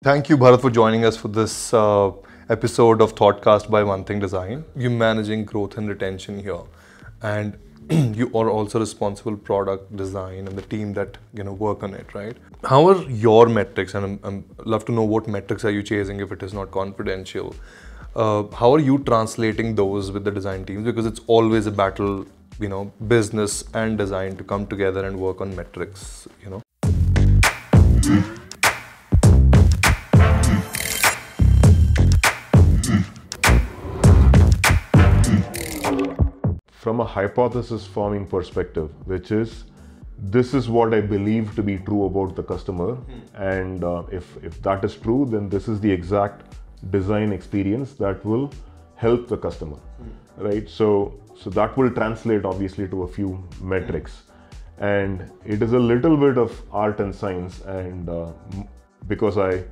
Thank you, Bharat, for joining us for this episode of Thoughtcast by Onething Design. You're managing growth and retention here, and you are also responsible product design and the team that work on it, right? How are your metrics? And I'm love to know what metrics are you chasing if it is not confidential. How are you translating those with the design teams? Because it's always a battle, business and design to come together and work on metrics. From a hypothesis forming perspective, which is this is what I believe to be true about the customer, and if that is true, then this is the exact design experience that will help the customer, right? So that will translate obviously to a few metrics, and it is a little bit of art and science, and because I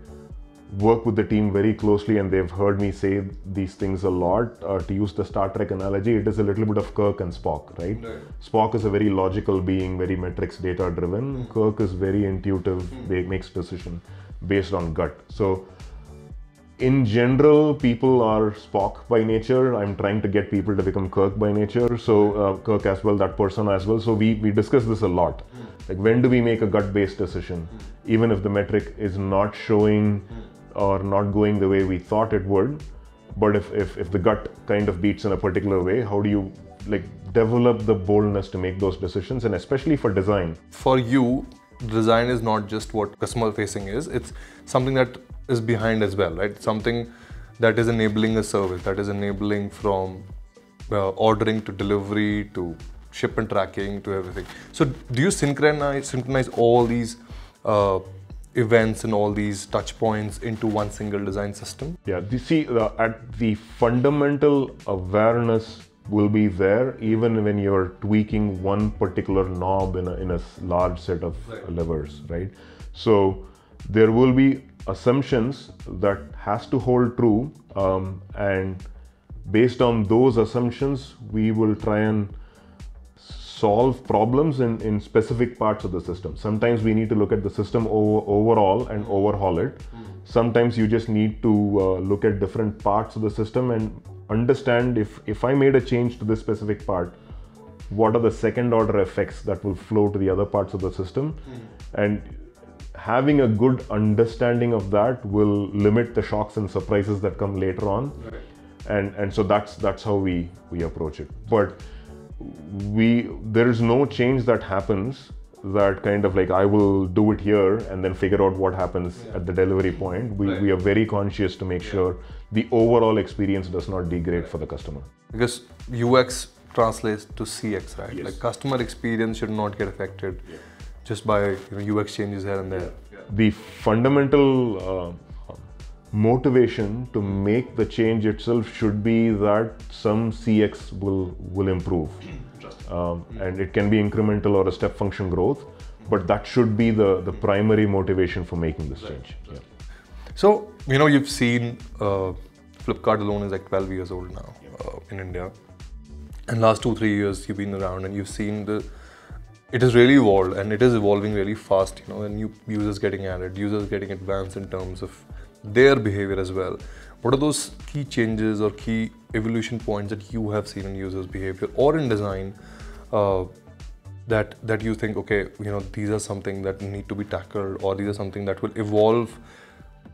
work with the team very closely and they've heard me say these things a lot. To use the Star Trek analogy, it is a little bit of Kirk and Spock, right? Spock is a very logical being, very metrics data driven. Kirk is very intuitive, makes decision based on gut. So in general, people are Spock by nature. I'm trying to get people to become Kirk by nature. So Kirk as well, that person as well. So we discuss this a lot. Like, when do we make a gut-based decision? Even if the metric is not showing or not going the way we thought it would, but if the gut kind of beats in a particular way, how do you develop the boldness to make those decisions? And especially for design. For you, design is not just what customer facing is, it's something that is behind as well, right? Something that is enabling a service, that is enabling from ordering to delivery to shipment tracking to everything. So do you synchronize all these events and all these touch points into one single design system? Yeah, you see, at the fundamental awareness will be there even when you're tweaking one particular knob in a large set of levers, right? So there will be assumptions that has to hold true, and based on those assumptions, we will try and solve problems in specific parts of the system. Sometimes we need to look at the system overall and overhaul it. Sometimes you just need to look at different parts of the system and understand if I made a change to this specific part, what are the second order effects that will flow to the other parts of the system. And having a good understanding of that will limit the shocks and surprises that come later on. And so that's how we approach it. But there is no change that happens that kind of I will do it here and then figure out what happens at the delivery point. We are very conscious to make sure the overall experience does not degrade for the customer. Because UX translates to CX, right? Yes. Like, customer experience should not get affected just by UX changes here and there. The fundamental motivation to make the change itself should be that some CX will improve, and it can be incremental or a step function growth, but that should be the primary motivation for making this change. Yeah. So you've seen Flipkart alone is 12 years old now in India, and last 2-3 years you've been around and you've seen it has really evolved, and it is evolving really fast, and new users getting added, users getting advanced in terms of their behavior as well. What are those key changes or key evolution points that you have seen in users' behavior or in design that you think, okay, these are something that need to be tackled, or these are something that will evolve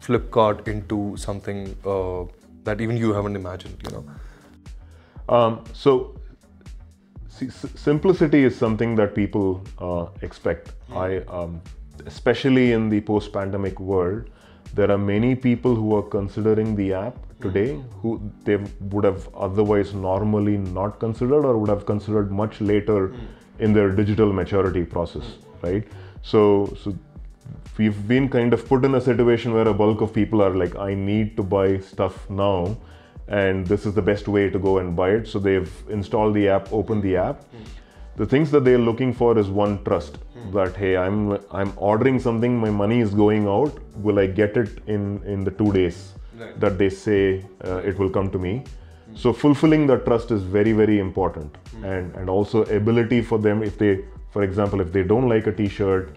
Flipkart into something that even you haven't imagined, So simplicity is something that people expect. Especially in the post-pandemic world, there are many people who are considering the app today who they would have otherwise normally not considered, or would have considered much later in their digital maturity process, right? So we've been kind of put in a situation where a bulk of people are like, I need to buy stuff now, and this is the best way to go and buy it. So they've installed the app, opened the app. The things that they're looking for is one, trust. That, hey, I'm ordering something, my money is going out, will I get it in the 2 days that they say it will come to me? So fulfilling that trust is very, very important. And also ability for them, if they, for example, if they don't like a t-shirt,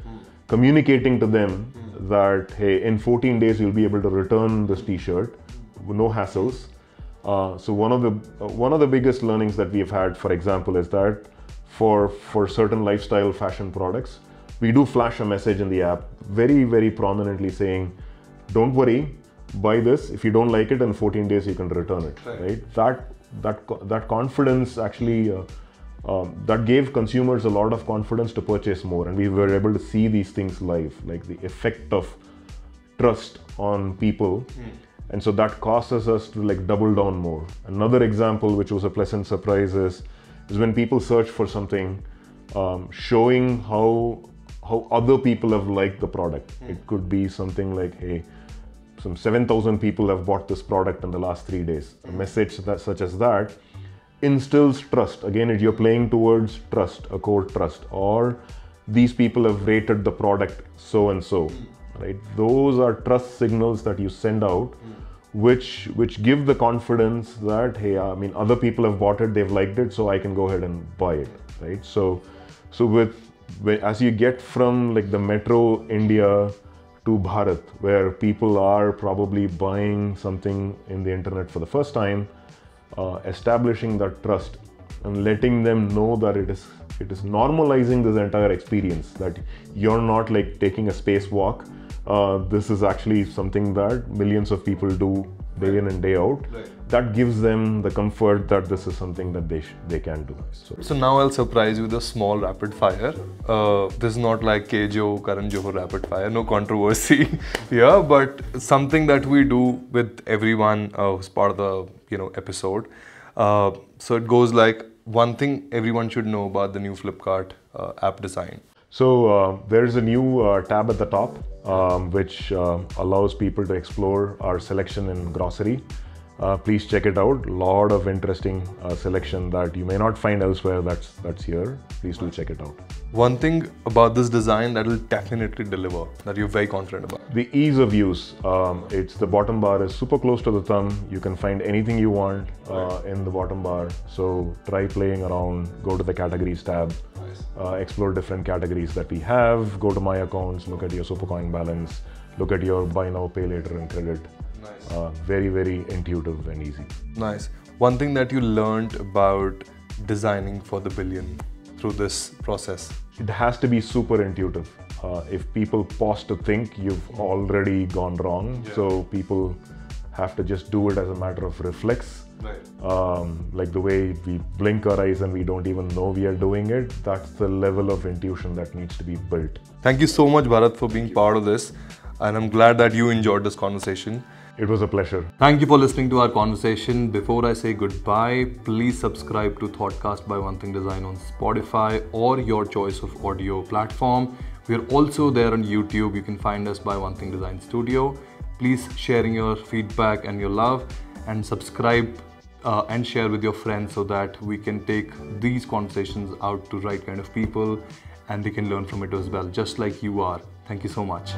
communicating to them that, hey, in 14 days you'll be able to return this t-shirt, no hassles. So one of the biggest learnings that we've had, for example, is that for certain lifestyle fashion products, we do flash a message in the app very, very prominently saying, don't worry, buy this. If you don't like it, in 14 days you can return it. Right? That confidence actually that gave consumers a lot of confidence to purchase more, and we were able to see these things live, like the effect of trust on people. And so that causes us to like double down more. Another example, which was a pleasant surprise, is when people search for something, showing how other people have liked the product. It could be something like, hey, some 7,000 people have bought this product in the last 3 days. A message such as that instills trust. Again, you're playing towards trust, a core trust, or these people have rated the product so and so, right? Those are trust signals that you send out, which give the confidence that, hey, I mean, other people have bought it, they've liked it, so I can go ahead and buy it, right? So as you get from like the metro India to Bharat, where people are probably buying something in the internet for the first time, establishing that trust and letting them know that it is normalizing this entire experience, that you're not like taking a spacewalk. This is actually something that millions of people do day in and day out. That gives them the comfort that this is something that they can do. So now I'll surprise you with a small rapid fire. This is not like Kejo, Karan Johar rapid fire, no controversy here, but something that we do with everyone who's part of the episode. So it goes like, one thing everyone should know about the new Flipkart app design. So there's a new tab at the top, which allows people to explore our selection in grocery. Please check it out. Lot of interesting selection that you may not find elsewhere. That's here. Please do check it out. One thing about this design that will definitely deliver, that you're very confident about. The ease of use. It's the bottom bar is super close to the thumb. You can find anything you want in the bottom bar. So try playing around. Go to the categories tab. Explore different categories that we have. Go to my accounts. Look at your Supercoin balance. Look at your buy now, pay later and credit. Very, very intuitive and easy. Nice. One thing that you learned about designing for the billion through this process? It has to be super intuitive. If people pause to think, you've already gone wrong. So people have to just do it as a matter of reflex. Like the way we blink our eyes and we don't even know we are doing it. That's the level of intuition that needs to be built. Thank you so much, Bharat, for being part of this. And I'm glad that you enjoyed this conversation. It was a pleasure. Thank you for listening to our conversation. Before I say goodbye, please subscribe to Thoughtcast by Onething Design on Spotify or your choice of audio platform. We are also there on YouTube. You can find us by Onething Design Studio. Please sharing your feedback and your love, and subscribe and share with your friends so that we can take these conversations out to right kind of people and they can learn from it as well, just like you are. Thank you so much.